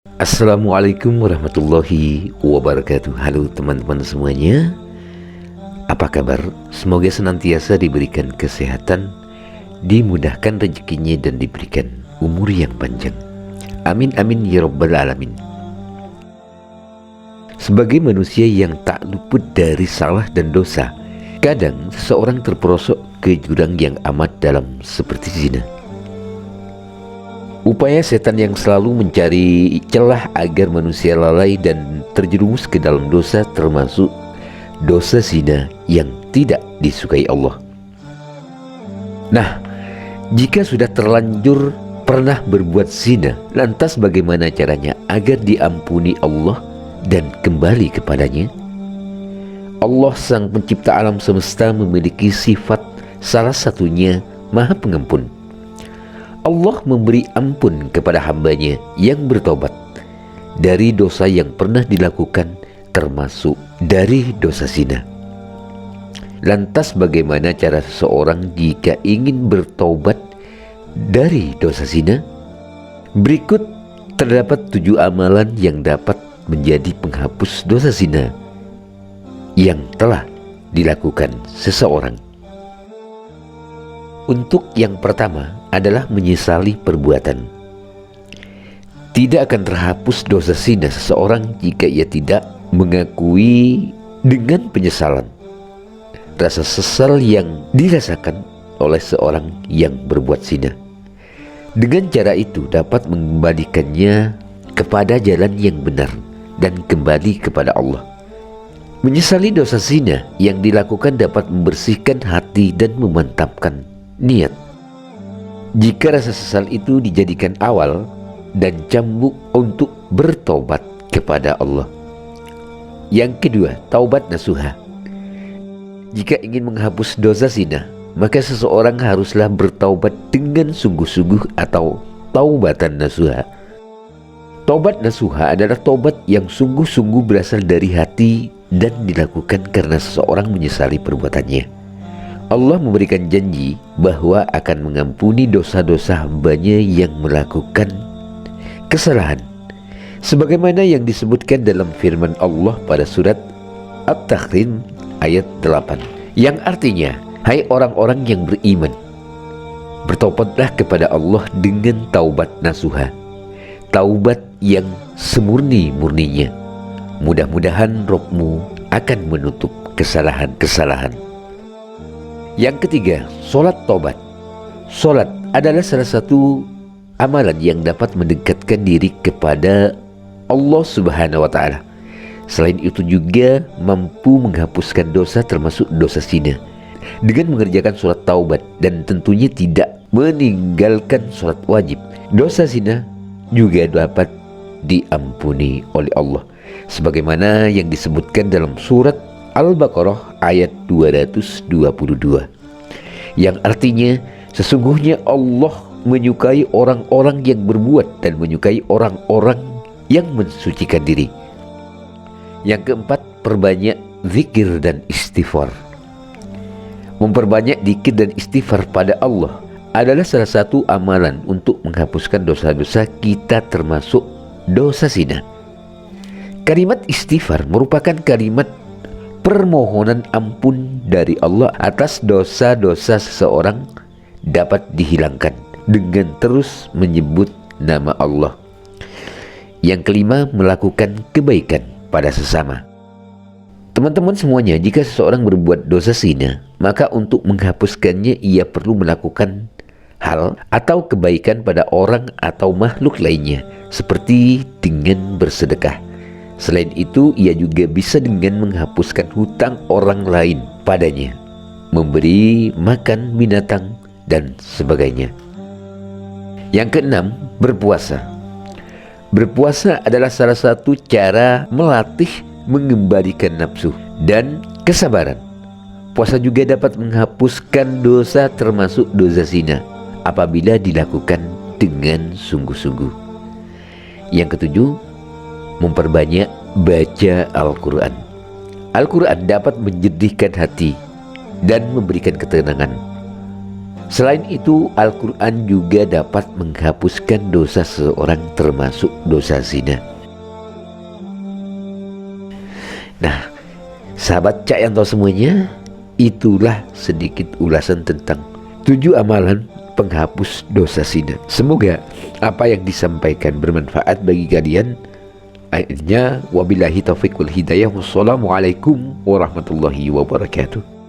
Assalamualaikum warahmatullahi wabarakatuh. Halo teman-teman semuanya, apa kabar? Semoga senantiasa diberikan kesehatan, dimudahkan rezekinya dan diberikan umur yang panjang. Amin amin ya rabbal alamin. Sebagai manusia yang tak luput dari salah dan dosa, kadang seseorang terperosok ke jurang yang amat dalam seperti zina. Upaya setan yang selalu mencari celah agar manusia lalai dan terjerumus ke dalam dosa, termasuk dosa zina yang tidak disukai Allah. Nah, jika sudah terlanjur pernah berbuat zina, lantas bagaimana caranya agar diampuni Allah dan kembali kepadanya? Allah sang pencipta alam semesta memiliki sifat, salah satunya Maha Pengampun. Allah memberi ampun kepada hambanya yang bertobat dari dosa yang pernah dilakukan, termasuk dari dosa zina. Lantas bagaimana cara seseorang jika ingin bertobat dari dosa zina? Berikut terdapat 7 amalan yang dapat menjadi penghapus dosa zina yang telah dilakukan seseorang. Untuk yang pertama adalah menyesali perbuatan. Tidak akan terhapus dosa zina seseorang jika ia tidak mengakui dengan penyesalan rasa sesal yang dirasakan oleh seorang yang berbuat zina. Dengan cara itu dapat mengembalikannya kepada jalan yang benar dan kembali kepada Allah. Menyesali dosa zina yang dilakukan dapat membersihkan hati dan memantapkan niat. Jika rasa sesal itu dijadikan awal dan cambuk untuk bertobat kepada Allah. Yang kedua, taubat nasuha. Jika ingin menghapus dosa zina, maka seseorang haruslah bertaubat dengan sungguh-sungguh atau taubatan nasuha. Taubat nasuha adalah taubat yang sungguh-sungguh berasal dari hati dan dilakukan karena seseorang menyesali perbuatannya. Allah memberikan janji bahwa akan mengampuni dosa-dosa hambanya yang melakukan kesalahan, sebagaimana yang disebutkan dalam firman Allah pada surat At-Tahrim ayat 8, yang artinya, hai orang-orang yang beriman, bertobatlah kepada Allah dengan taubat nasuha, taubat yang semurni-murninya. Mudah-mudahan Rabbmu akan menutup kesalahan-kesalahan. Yang ketiga, sholat tobat. Sholat adalah salah satu amalan yang dapat mendekatkan diri kepada Allah Subhanahu wa Ta'ala. Selain itu juga mampu menghapuskan dosa, termasuk dosa zina, dengan mengerjakan sholat taubat dan tentunya tidak meninggalkan sholat wajib. Dosa zina juga dapat diampuni oleh Allah, sebagaimana yang disebutkan dalam surat Al-Baqarah ayat 222, yang artinya sesungguhnya Allah menyukai orang-orang yang berbuat dan menyukai orang-orang yang mensucikan diri. Yang keempat, perbanyak zikir dan istighfar. Memperbanyak zikir dan istighfar pada Allah adalah salah satu amalan untuk menghapuskan dosa-dosa kita, termasuk dosa zina. Kalimat istighfar merupakan kalimat permohonan ampun dari Allah atas dosa-dosa seseorang, dapat dihilangkan dengan terus menyebut nama Allah. Yang kelima, melakukan kebaikan pada sesama. Teman-teman semuanya, jika seseorang berbuat dosa zina, maka untuk menghapuskannya ia perlu melakukan hal atau kebaikan pada orang atau makhluk lainnya, seperti dengan bersedekah. Selain itu, ia juga bisa dengan menghapuskan hutang orang lain padanya, memberi makan binatang, dan sebagainya. Yang keenam, berpuasa. Berpuasa adalah salah satu cara melatih mengembalikan nafsu dan kesabaran. Puasa juga dapat menghapuskan dosa, termasuk dosa zina, apabila dilakukan dengan sungguh-sungguh. Yang ketujuh, memperbanyak baca Al-Quran. Al-Quran dapat menjernihkan hati dan memberikan ketenangan. Selain itu, Al-Quran juga dapat menghapuskan dosa seseorang, termasuk dosa zina. Nah, sahabat Cak Yanto semuanya, itulah sedikit ulasan tentang 7 amalan penghapus dosa zina. Semoga apa yang disampaikan bermanfaat bagi kalian. Akhirnya, wabillahi taufiq wal hidayah. Wassalamualaikum warahmatullahi wabarakatuh.